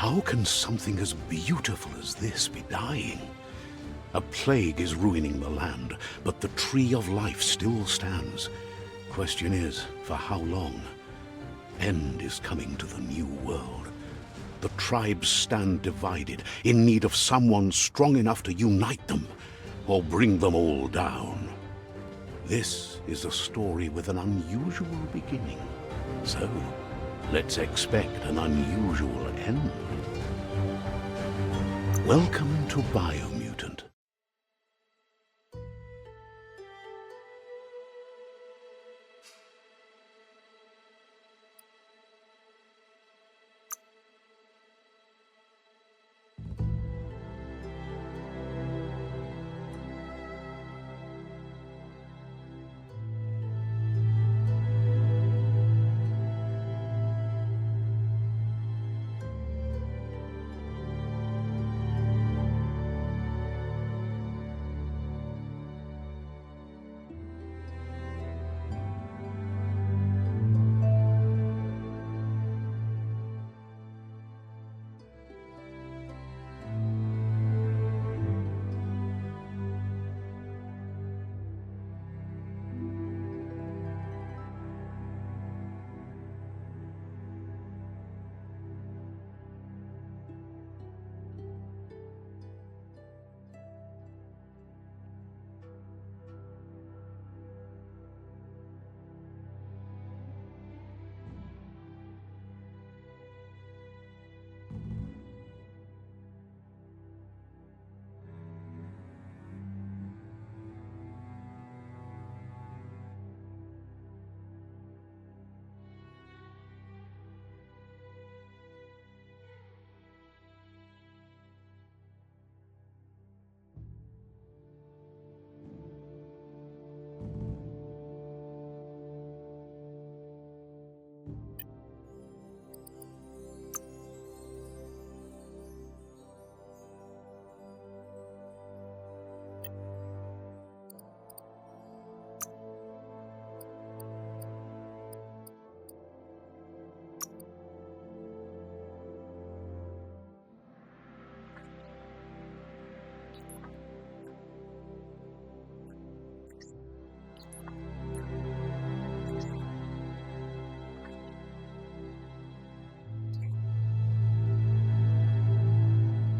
How can something as beautiful as this be dying? A plague is ruining the land, but the tree of life still stands. Question is, for how long? End is coming to the new world. The tribes stand divided, in need of someone strong enough to unite them, or bring them all down. This is a story with an unusual beginning. So, let's expect an unusual end. Welcome to BIOMUTANT.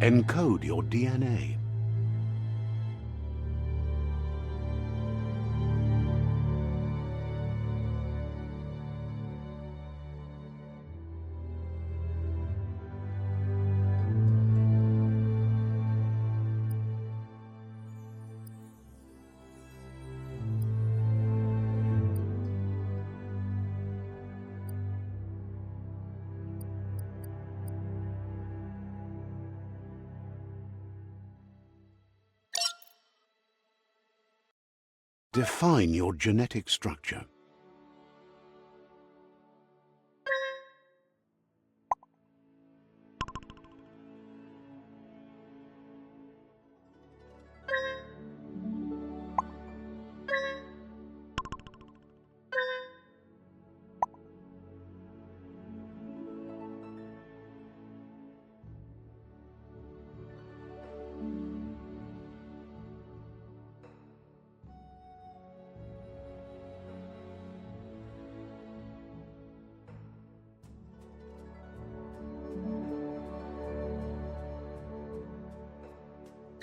Encode your DNA. Define your genetic structure.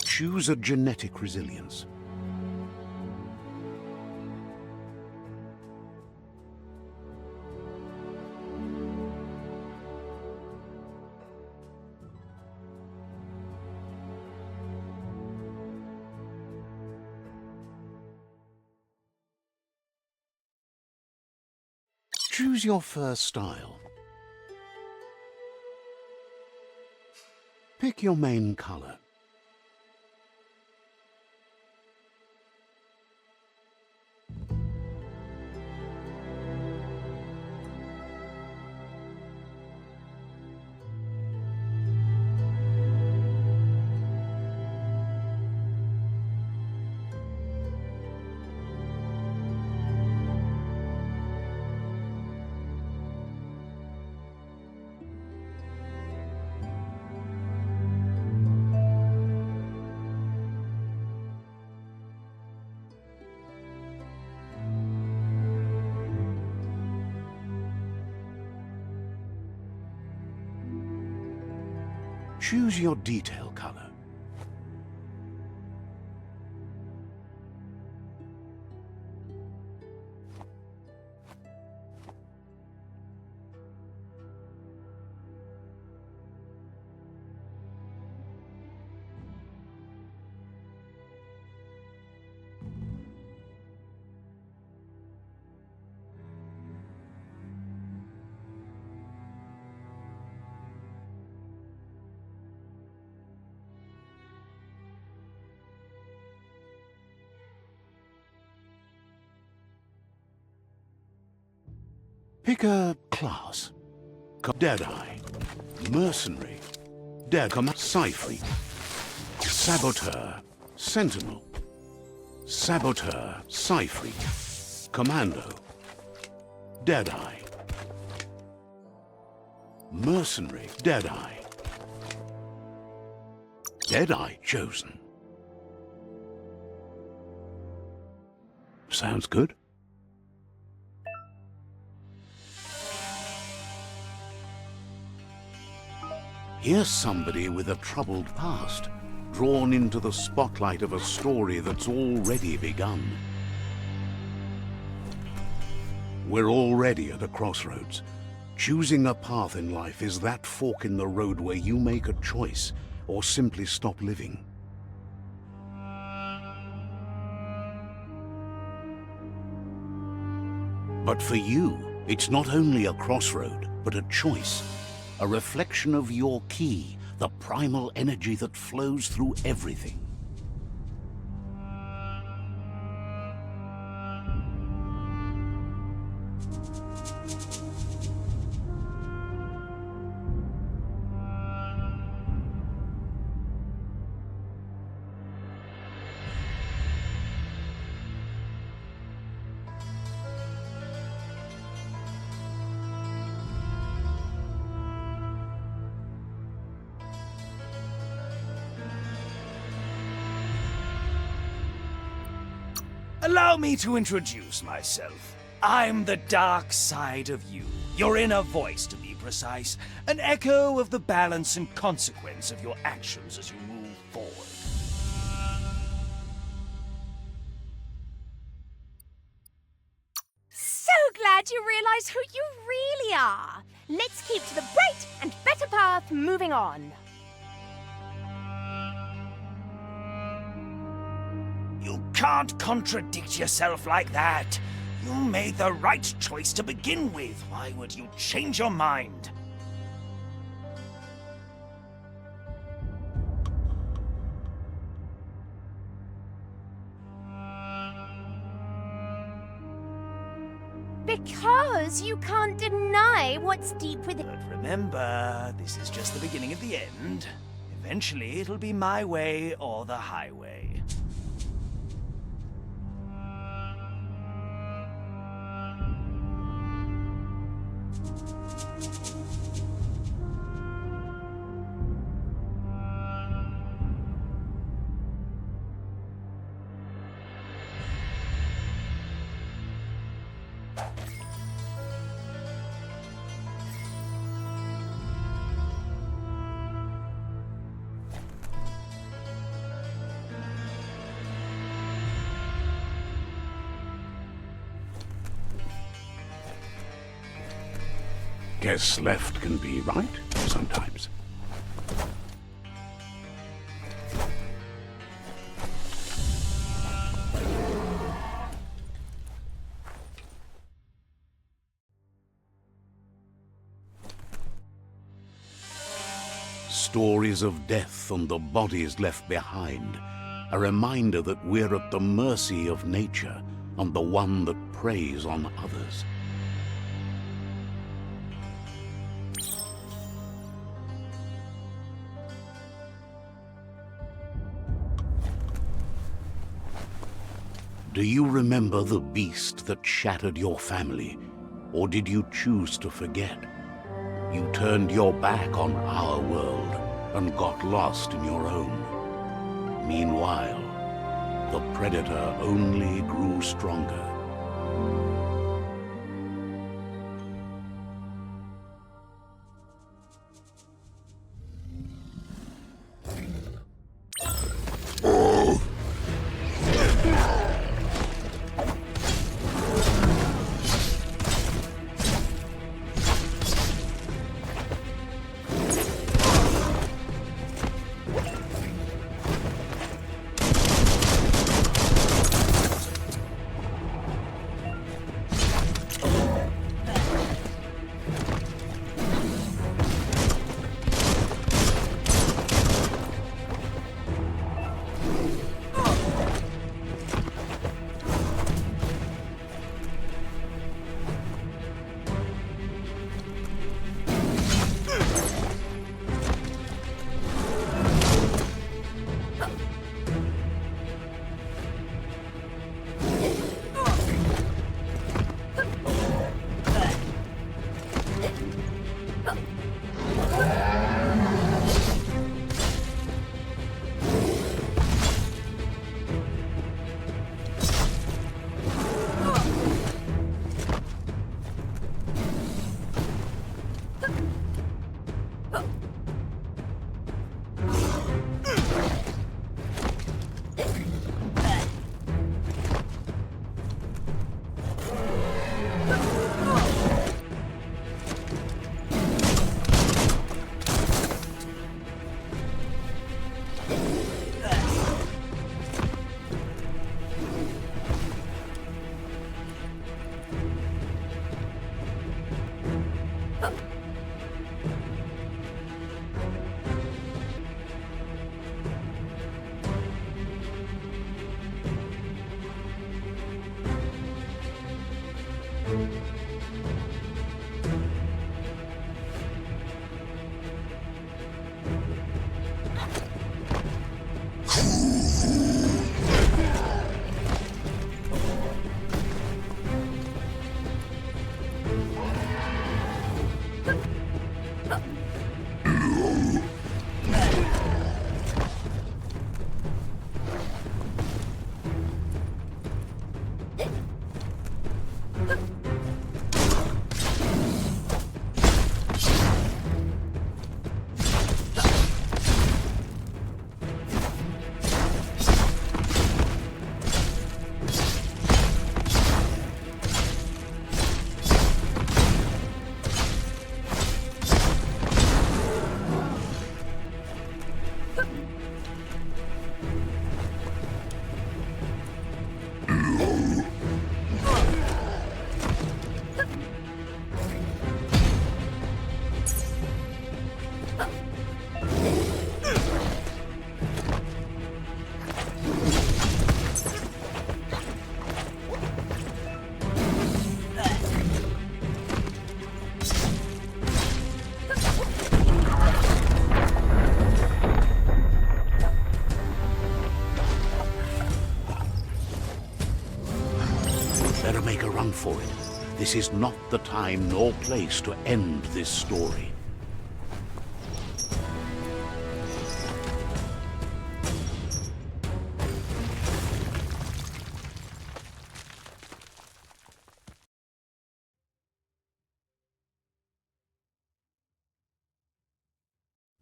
Choose a genetic resilience. Choose your first style. Pick your main color. Choose your detail color. Pick a class. Deadeye, Mercenary, Cypher, Saboteur, Sentinel, Saboteur, Cypher, Commando, Deadeye, Mercenary, Deadeye. Deadeye chosen. Sounds good. Here's somebody with a troubled past, drawn into the spotlight of a story that's already begun. We're already at a crossroads. Choosing a path in life is that fork in the road where you make a choice or simply stop living. But for you, it's not only a crossroad, but a choice. A reflection of your key, the primal energy that flows through everything. Allow me to introduce myself. I'm the dark side of you, your inner voice to be precise, an echo of the balance and consequence of your actions as you move forward. So glad you realize who you really are. Let's keep to the bright and better path moving on. You can't contradict yourself like that. You made the right choice to begin with. Why would you change your mind? Because you can't deny what's deep within. But remember, this is just the beginning of the end. Eventually, it'll be my way or the highway. Guess left can be right sometimes. Stories of death and the bodies left behind, a reminder that we're at the mercy of nature and the one that preys on others. Do you remember the beast that shattered your family, or did you choose to forget? You turned your back on our world and got lost in your own. Meanwhile, the predator only grew stronger. Better make a run for it. This is not the time nor place to end this story.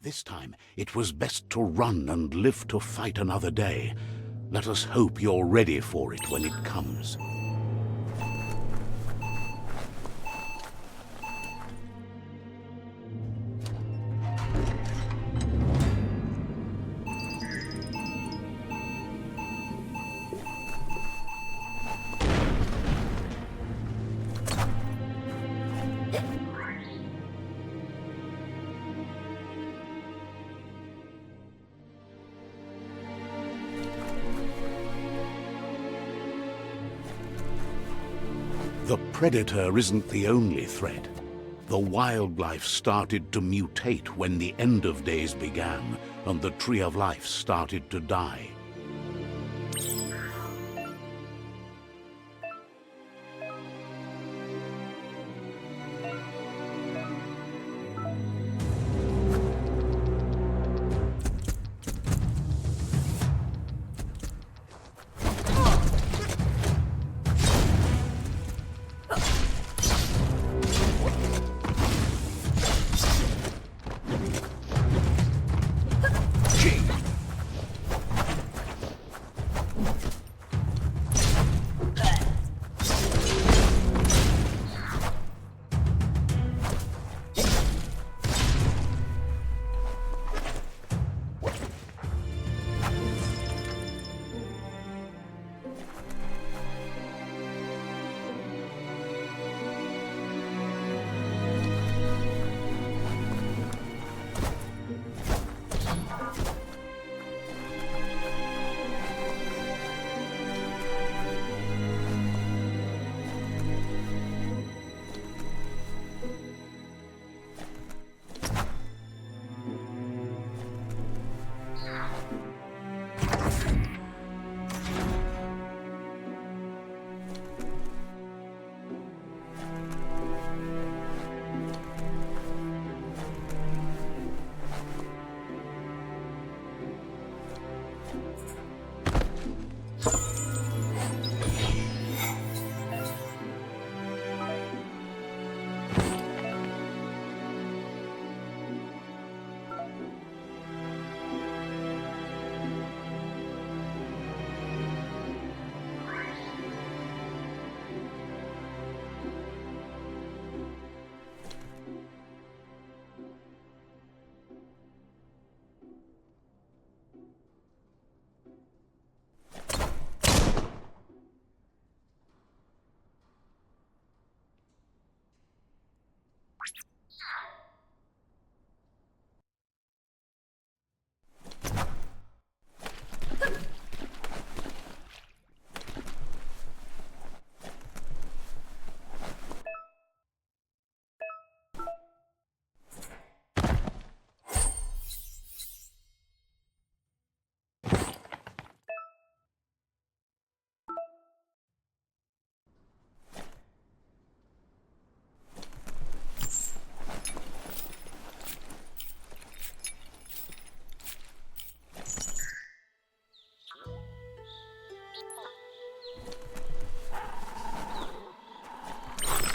This time, it was best to run and live to fight another day. Let us hope you're ready for it when it comes. The predator isn't the only threat. The wildlife started to mutate when the end of days began, and the tree of life started to die.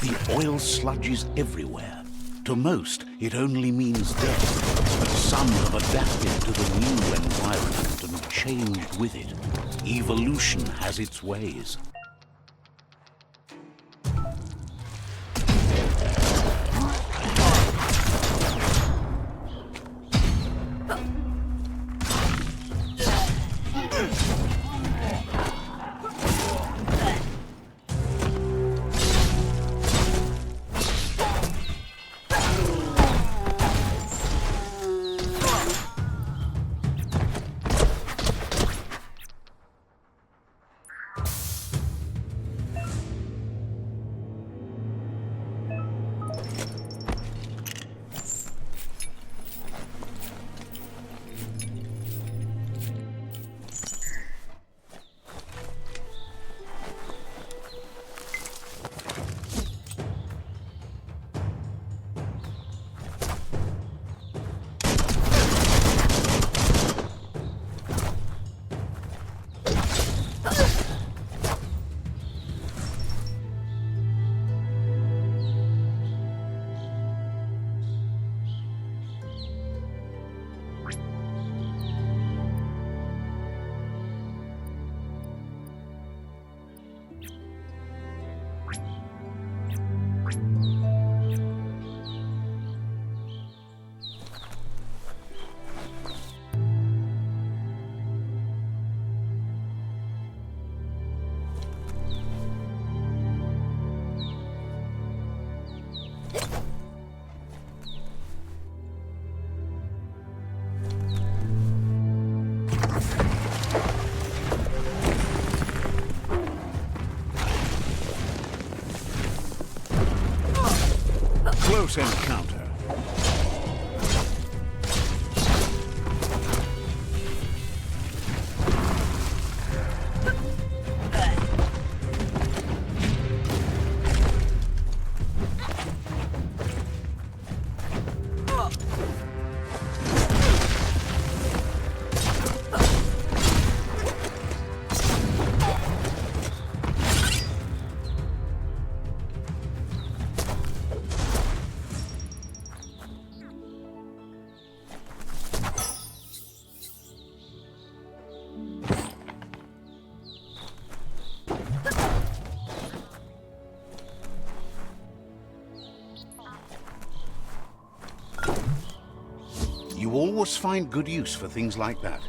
The oil sludges everywhere. To most, it only means death, but some have adapted to the new environment and changed with it. Evolution has its ways. Close encounter. You always find good use for things like that.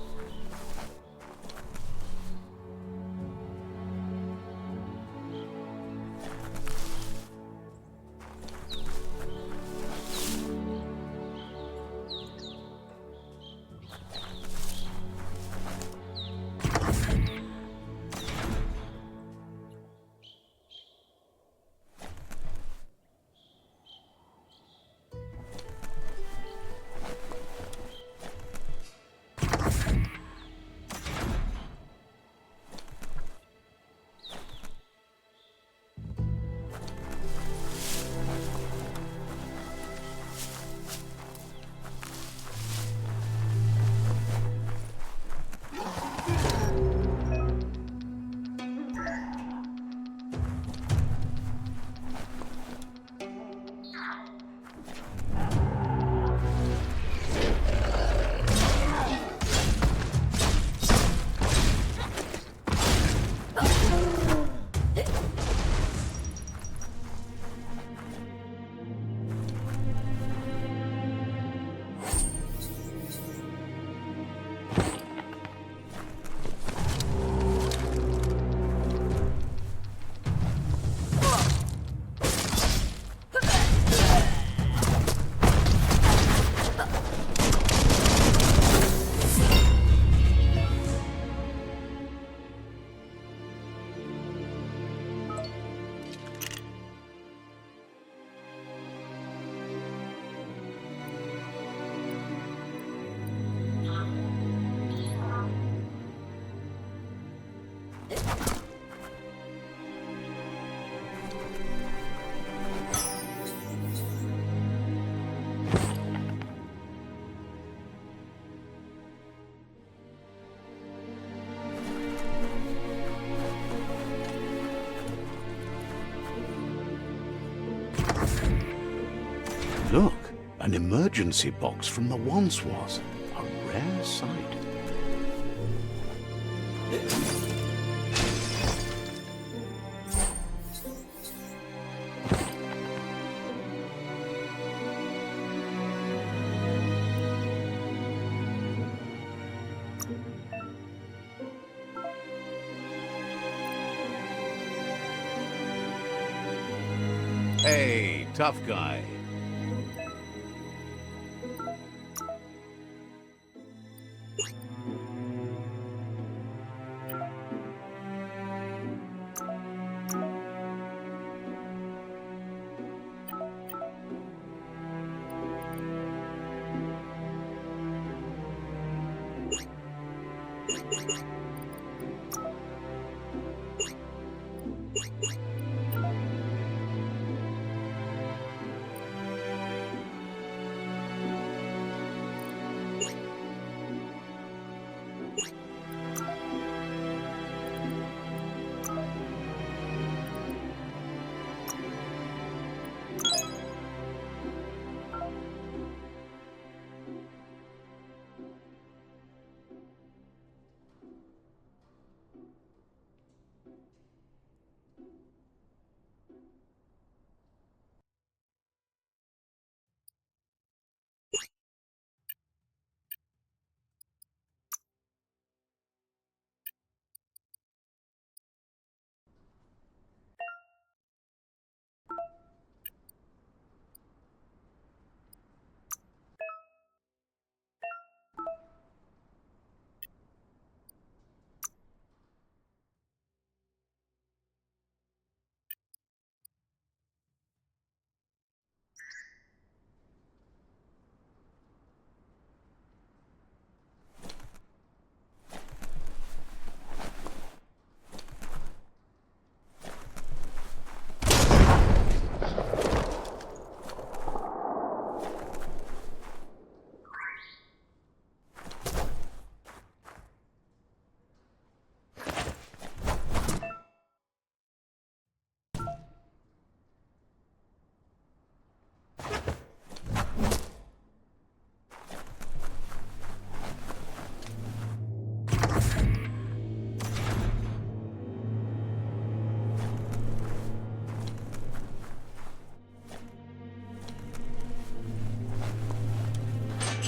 Look, an emergency box from the once was. A rare sight. Hey, tough guy.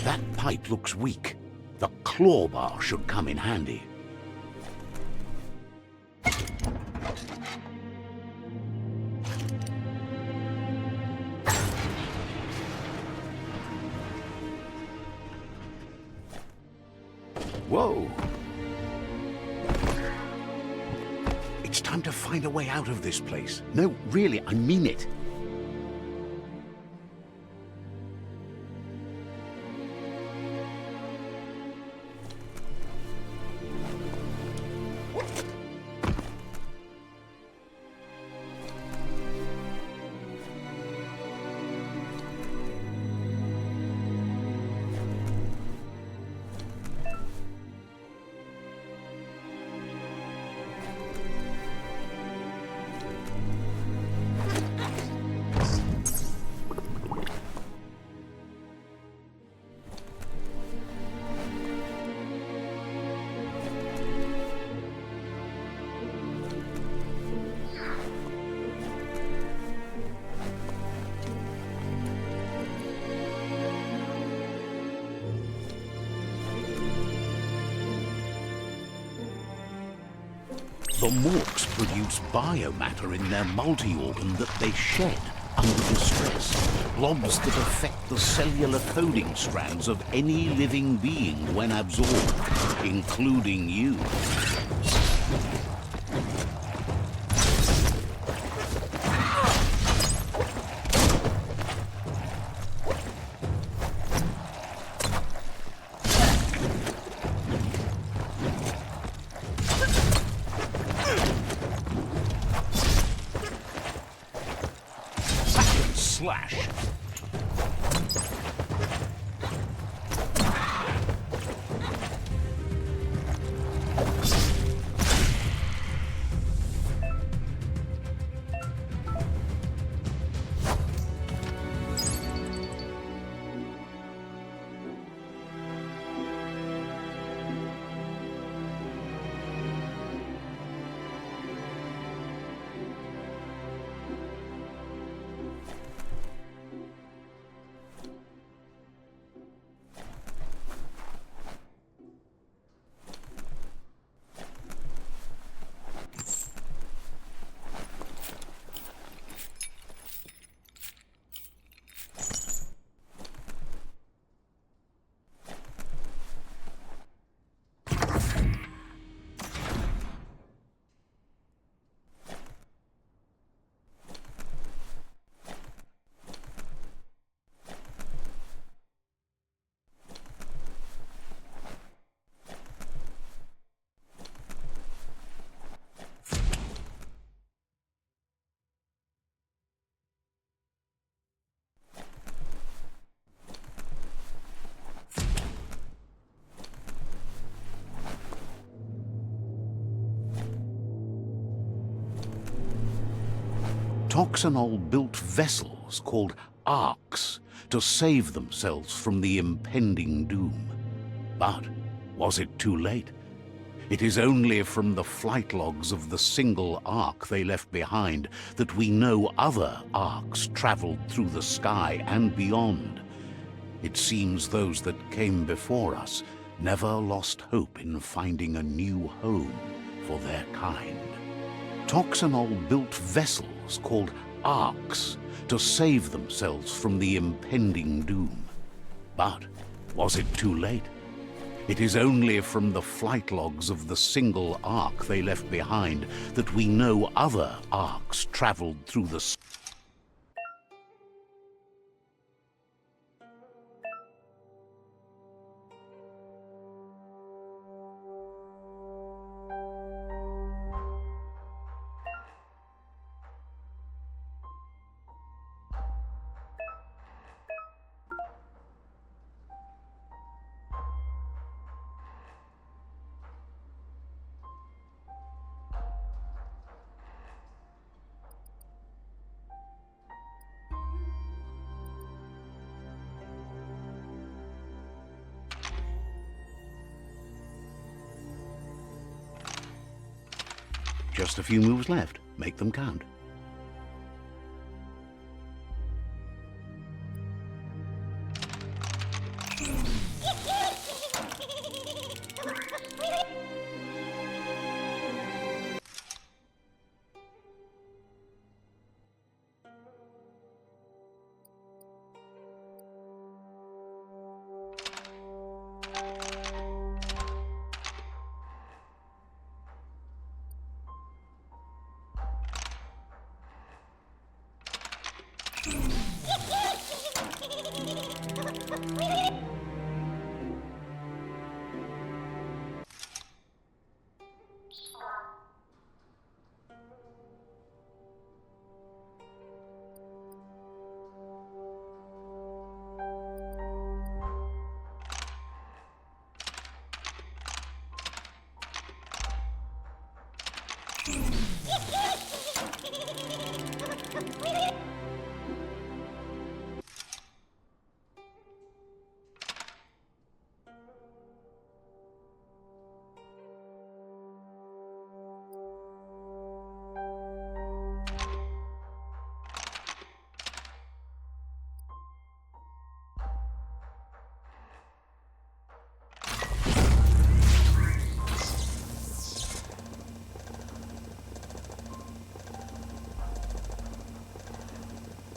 That pipe looks weak. The claw bar should come in handy. Whoa! It's time to find a way out of this place. No, really, I mean it. The morks produce biomatter in their multi-organ that they shed under distress. Blobs that affect the cellular coding strands of any living being when absorbed, including you. Slash. Toxanol built vessels called arks to save themselves from the impending doom. But was it too late? It is only from the flight logs of the single ark they left behind that we know other arks traveled through the sky and beyond. It seems those that came before us never lost hope in finding a new home for their kind. Toxanol built vessels called arks to save themselves from the impending doom. But was it too late? It is only from the flight logs of the single ark they left behind that we know other arks traveled through the sky. Just a few moves left. Make them count.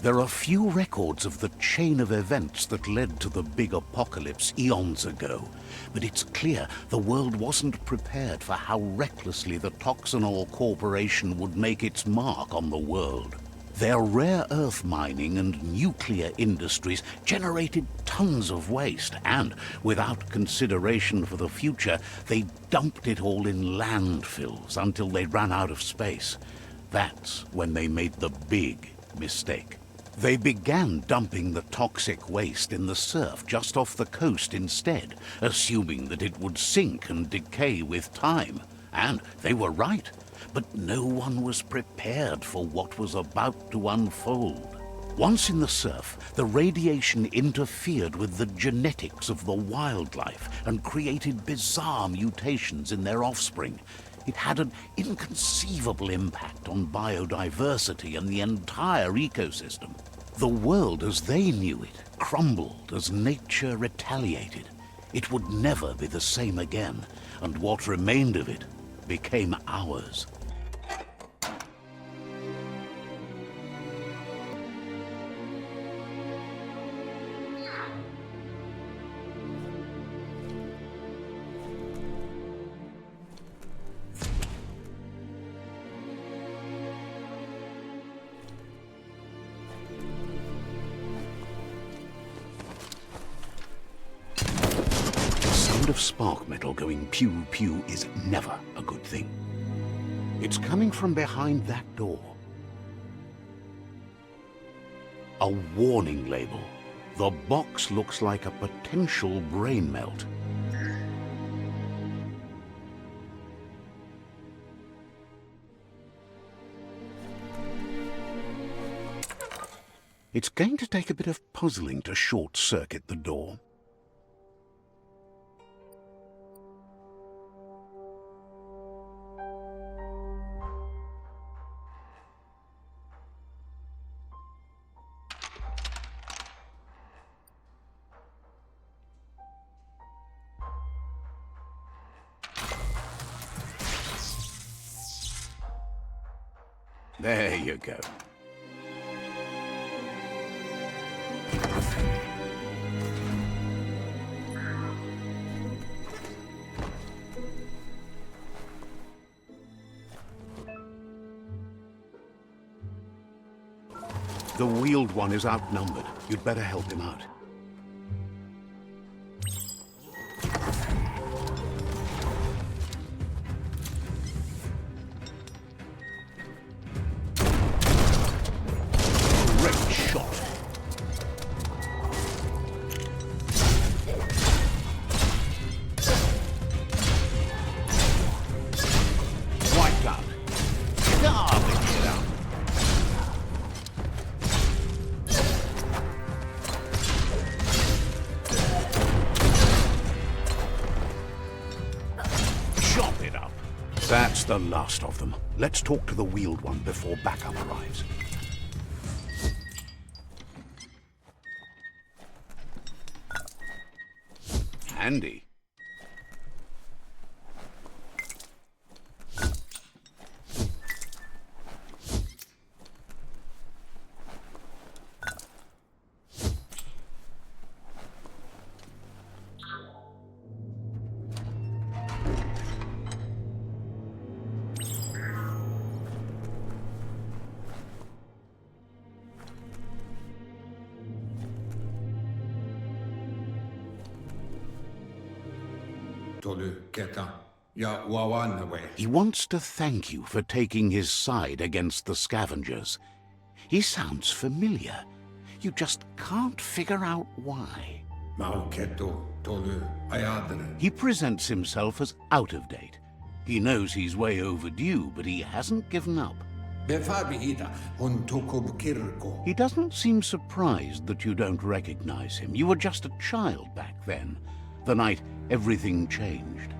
There are few records of the chain of events that led to the big apocalypse eons ago, but it's clear the world wasn't prepared for how recklessly the Toxanol Corporation would make its mark on the world. Their rare earth mining and nuclear industries generated tons of waste, and without consideration for the future, they dumped it all in landfills until they ran out of space. That's when they made the big mistake. They began dumping the toxic waste in the surf just off the coast instead, assuming that it would sink and decay with time. And they were right, but no one was prepared for what was about to unfold. Once in the surf, the radiation interfered with the genetics of the wildlife and created bizarre mutations in their offspring. It had an inconceivable impact on biodiversity and the entire ecosystem. The world as they knew it crumbled as nature retaliated. It would never be the same again, and what remained of it became ours. Of spark metal going pew-pew is never a good thing. It's coming from behind that door. A warning label. The box looks like a potential brain melt. It's going to take a bit of puzzling to short-circuit the door. There you go. The wheeled one is outnumbered. You'd better help him out. Great shot. Wiped out. Garbage it out. Chop it up. That's the last of them. Let's talk to the wheeled one before backup arrives. Handy. He wants to thank you for taking his side against the scavengers. He sounds familiar. You just can't figure out why. He presents himself as out of date. He knows he's way overdue, but he hasn't given up. He doesn't seem surprised that you don't recognize him. You were just a child back then, the night everything changed.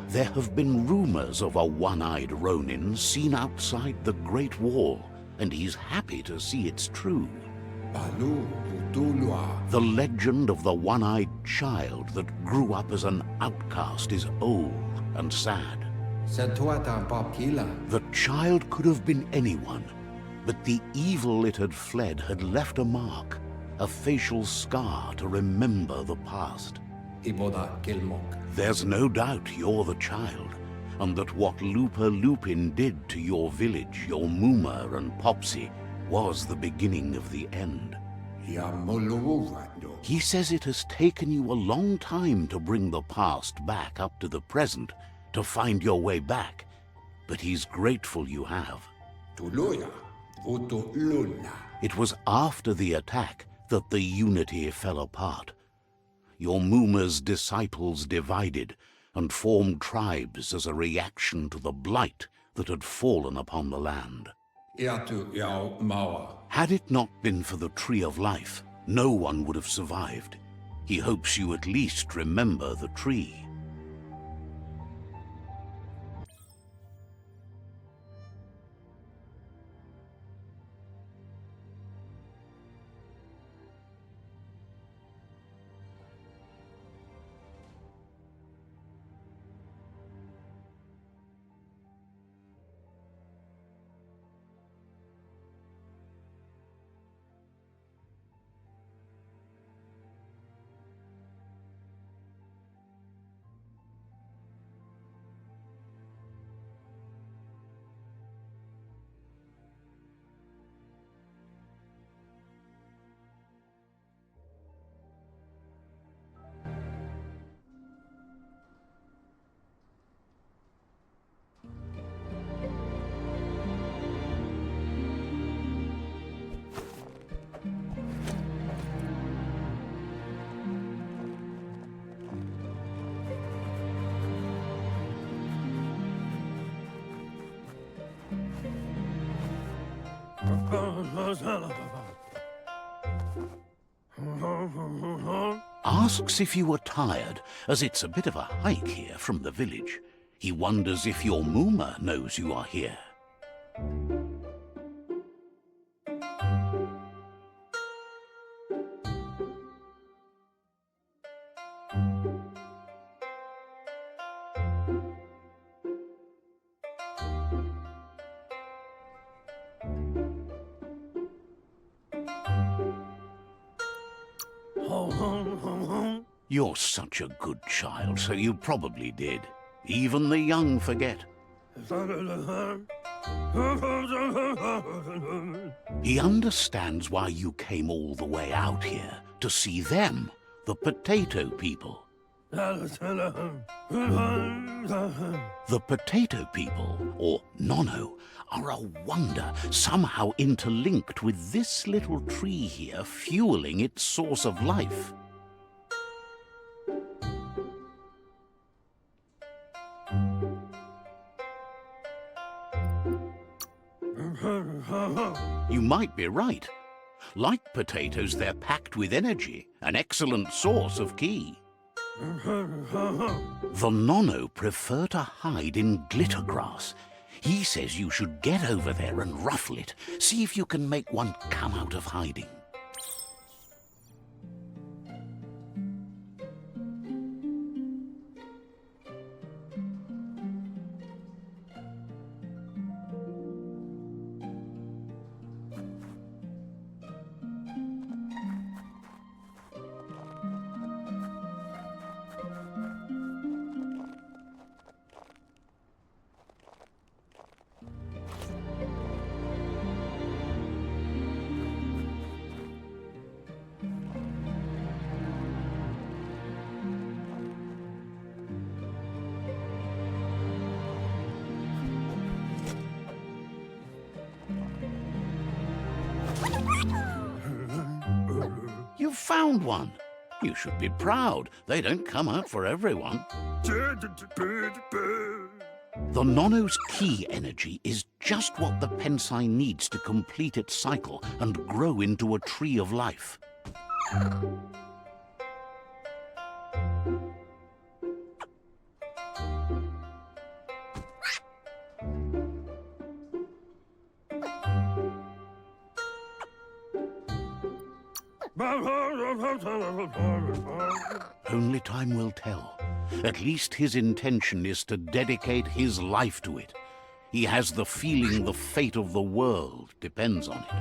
There have been rumors of a one-eyed Ronin seen outside the Great Wall, and he's happy to see it's true. The legend of the one-eyed child that grew up as an outcast is old and sad. The child could have been anyone, but the evil it had fled had left a mark, a facial scar to remember the past. There's no doubt you're the child, and that what Lupa Lupin did to your village, your Muma and Popsy, was the beginning of the end. He says it has taken you a long time to bring the past back up to the present, to find your way back, but he's grateful you have. It was after the attack that the unity fell apart. Your Muma's disciples divided and formed tribes as a reaction to the blight that had fallen upon the land. Had it not been for the Tree of Life, no one would have survived. He hopes you at least remember the tree. Asks if you are tired, as it's a bit of a hike here from the village. He wonders if your Mooma knows you are here. You're such a good child, so you probably did. Even the young forget. He understands why you came all the way out here, to see them, the potato people. The potato people, or Nono, are a wonder, somehow interlinked with this little tree here fueling its source of life. You might be right. Like potatoes, they're packed with energy, an excellent source of ki. The Nono prefer to hide in glitter grass. He says you should get over there and ruffle it. See if you can make one come out of hiding. You've found one. You should be proud. They don't come out for everyone. The Nono's ki energy is just what the Pensai needs to complete its cycle and grow into a tree of life. Only time will tell. At least his intention is to dedicate his life to it. He has the feeling the fate of the world depends on it.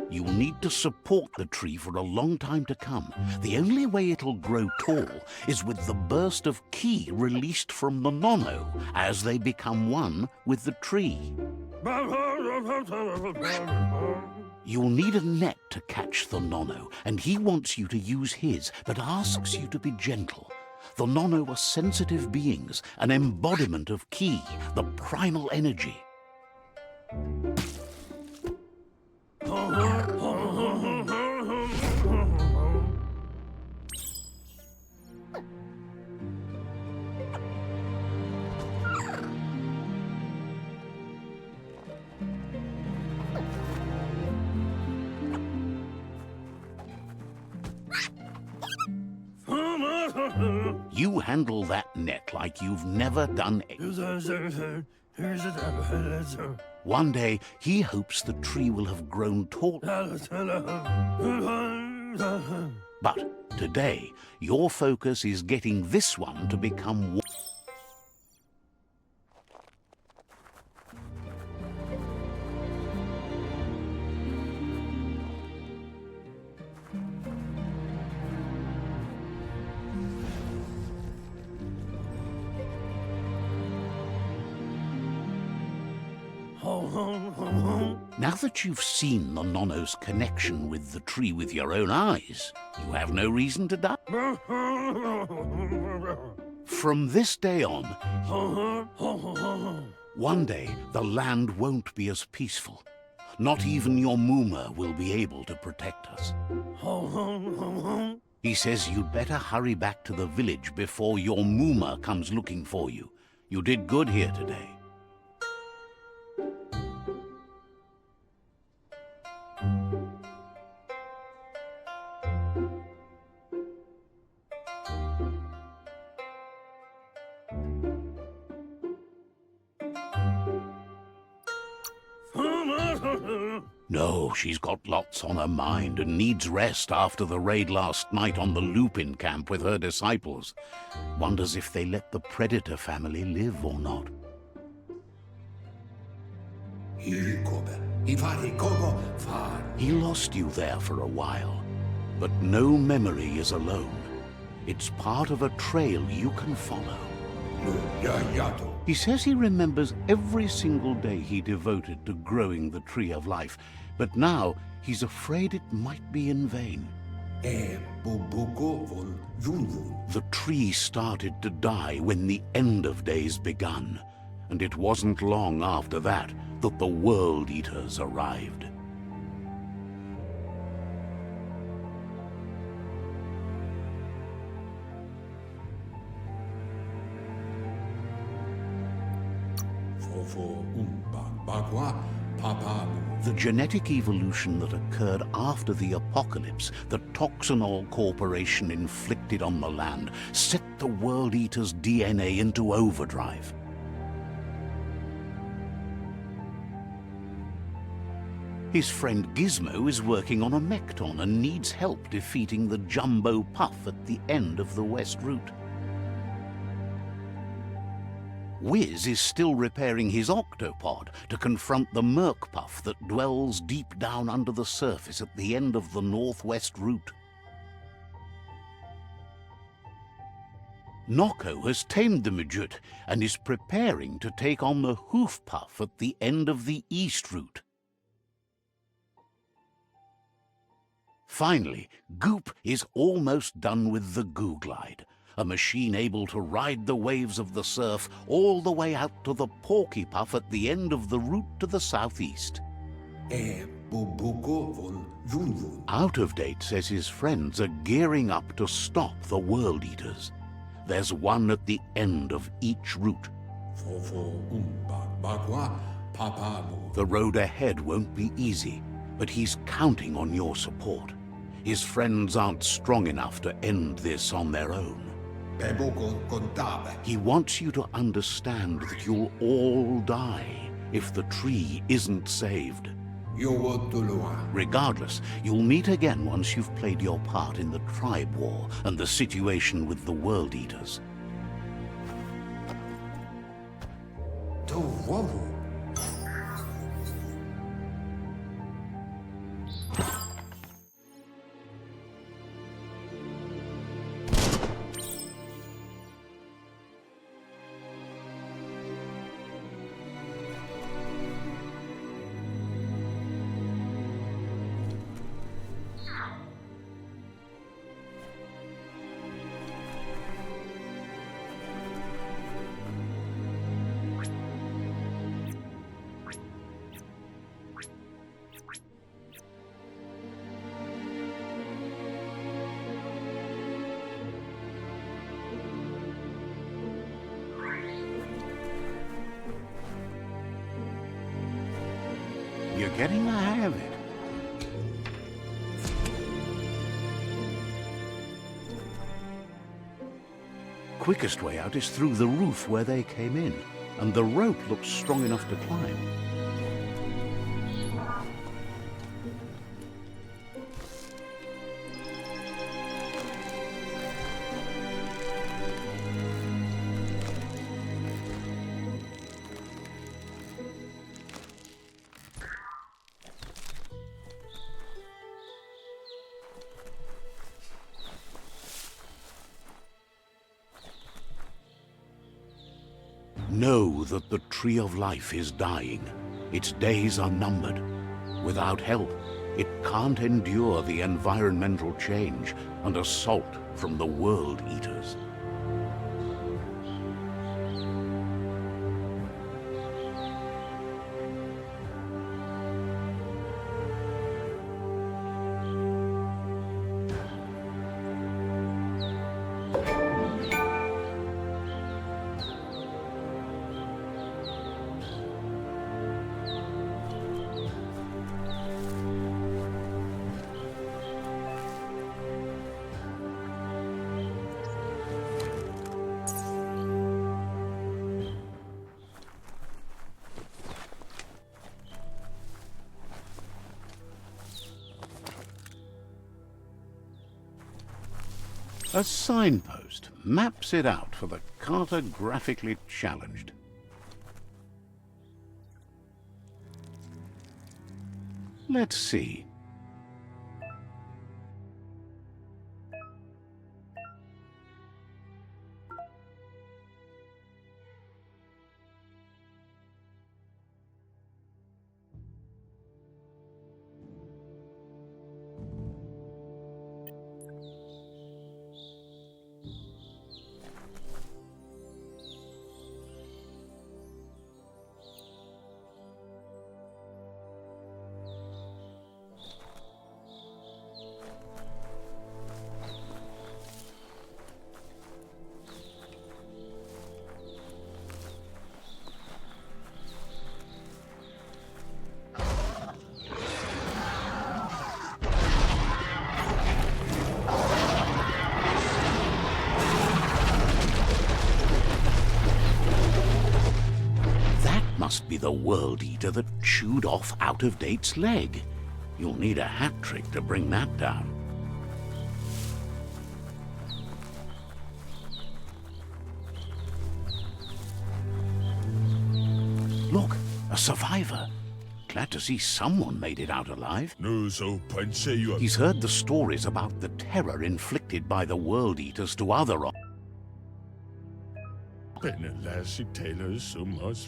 You'll need to support the tree for a long time to come. The only way it'll grow tall is with the burst of ki released from the Nono as they become one with the tree. You'll need a net to catch the Nono, and he wants you to use his, but asks you to be gentle. The Nono are sensitive beings, an embodiment of ki, the primal energy. You handle that net like you've never done it. One day, he hopes the tree will have grown tall. But today, your focus is getting this one to become one. Now that you've seen the Nono's connection with the tree with your own eyes, you have no reason to doubt. From this day on, one day the land won't be as peaceful. Not even your Mooma will be able to protect us. He says you'd better hurry back to the village before your Mooma comes looking for you. You did good here today. No, she's got lots on her mind and needs rest after the raid last night on the Lupin camp with her disciples. Wonders if they let the Predator family live or not. He lost you there for a while, but no memory is alone. It's part of a trail you can follow. He says he remembers every single day he devoted to growing the Tree of Life, but now he's afraid it might be in vain. The tree started to die when the end of days begun, and it wasn't long after that that the World Eaters arrived. The genetic evolution that occurred after the apocalypse that Toxanol Corporation inflicted on the land set the World Eater's DNA into overdrive. His friend Gizmo is working on a Mekton and needs help defeating the Jumbo Puff at the end of the West Route. Wiz is still repairing his octopod to confront the Merc Puff that dwells deep down under the surface at the end of the Northwest Route. Nocco has tamed the Midget and is preparing to take on the Hoof Puff at the end of the East Route. Finally, Goop is almost done with the Googlide, a machine able to ride the waves of the surf all the way out to the Porky Puff at the end of the route to the southeast. Out of Date says his friends are gearing up to stop the World Eaters. There's one at the end of each route. The road ahead won't be easy, but he's counting on your support. His friends aren't strong enough to end this on their own. He wants you to understand that you'll all die if the tree isn't saved. Regardless, you'll meet again once you've played your part in the tribe war and the situation with the World Eaters. You're getting the hang of it. Quickest way out is through the roof where they came in, and the rope looks strong enough to climb. Know that the Tree of Life is dying. Its days are numbered. Without help, it can't endure the environmental change and assault from the World Eaters. A signpost maps it out for the cartographically challenged. Let's see. Must be the World Eater that chewed off Out-of-Date's leg. You'll need a hat trick to bring that down. Look, a survivor. Glad to see someone made it out alive. He's heard the stories about the terror inflicted by the World Eaters to other.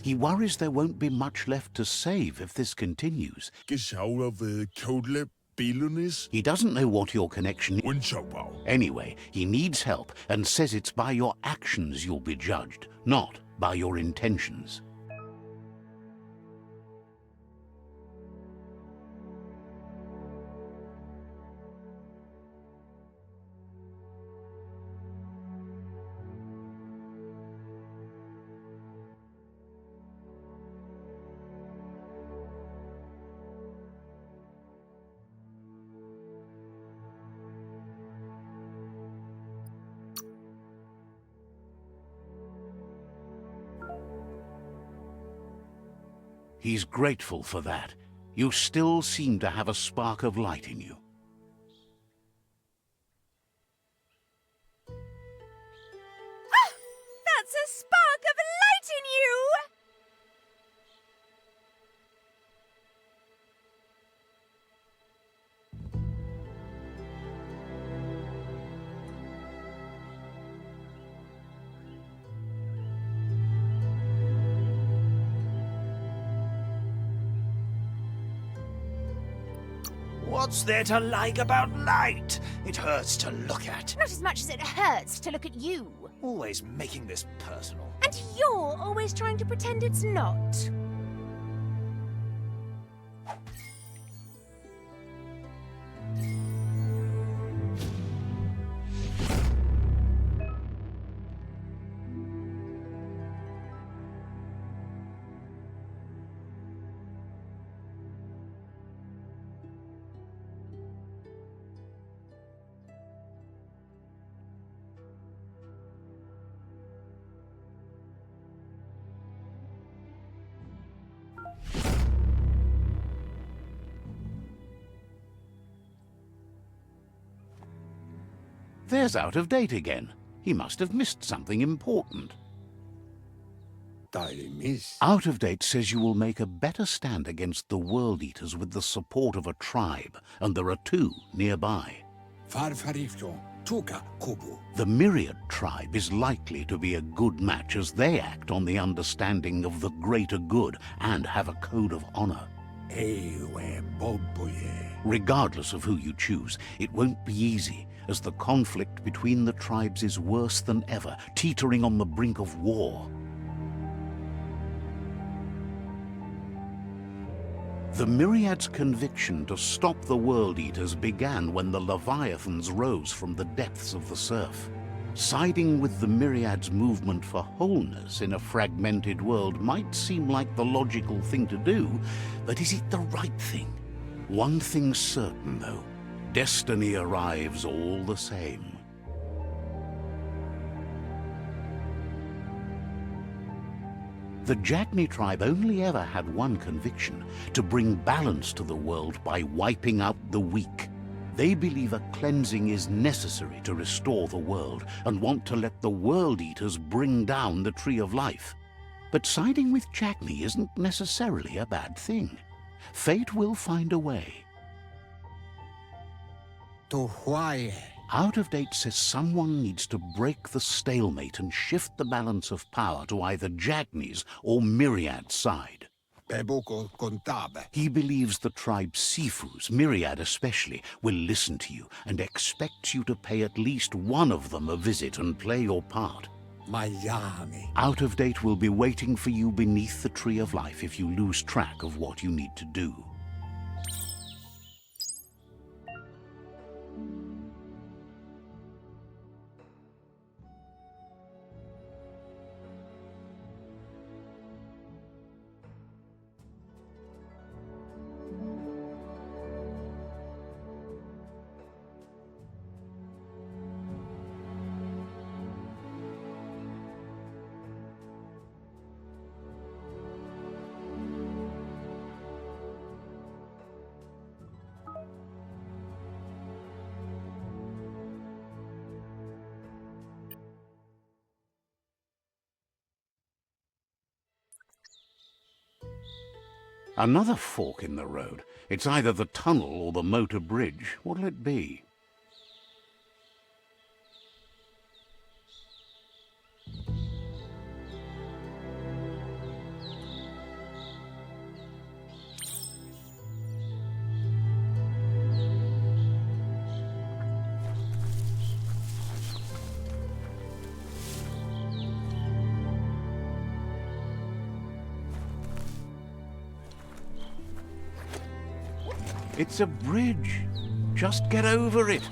He worries there won't be much left to save if this continues. He doesn't know what your connection is. Anyway, he needs help and says it's by your actions you'll be judged, not by your intentions. He's grateful for that. You still seem to have a spark of light in you. Ah! That's a spark of light in you! What's there to like about light? It hurts to look at. Not as much as it hurts to look at you. Always making this personal. And you're always trying to pretend it's not. There's Out-of-Date again. He must have missed something important. Out-of-Date says you will make a better stand against the World Eaters with the support of a tribe, and there are two nearby. The Myriad tribe is likely to be a good match as they act on the understanding of the greater good and have a code of honor. Regardless of who you choose, it won't be easy, as the conflict between the tribes is worse than ever, teetering on the brink of war. The Myriad's conviction to stop the World Eaters began when the Leviathans rose from the depths of the surf. Siding with the Myriad's movement for wholeness in a fragmented world might seem like the logical thing to do, but is it the right thing? One thing's certain, though. Destiny arrives all the same. The Jagni tribe only ever had one conviction: to bring balance to the world by wiping out the weak. They believe a cleansing is necessary to restore the world and want to let the World Eaters bring down the Tree of Life. But siding with Jackney isn't necessarily a bad thing. Fate will find a way. To why? Out of Date says someone needs to break the stalemate and shift the balance of power to either Jackney's or Myriad's side. Pebuko contabe. He believes the tribe Sifus, Myriad especially, will listen to you and expects you to pay at least one of them a visit and play your part. Miami. Out of Date will be waiting for you beneath the Tree of Life if you lose track of what you need to do. Another fork in the road. It's either the tunnel or the motor bridge. What'll it be? It's a bridge. Just get over it.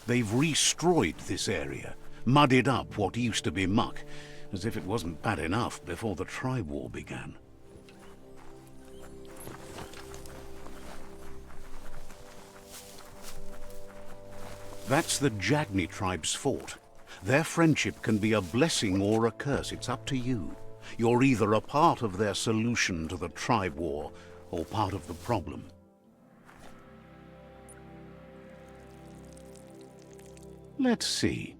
They've restrewed this area, muddied up what used to be muck, as if it wasn't bad enough before the tribe war began. That's the Jackney tribe's fort. Their friendship can be a blessing or a curse. It's up to you. You're either a part of their solution to the tribe war or part of the problem. Let's see.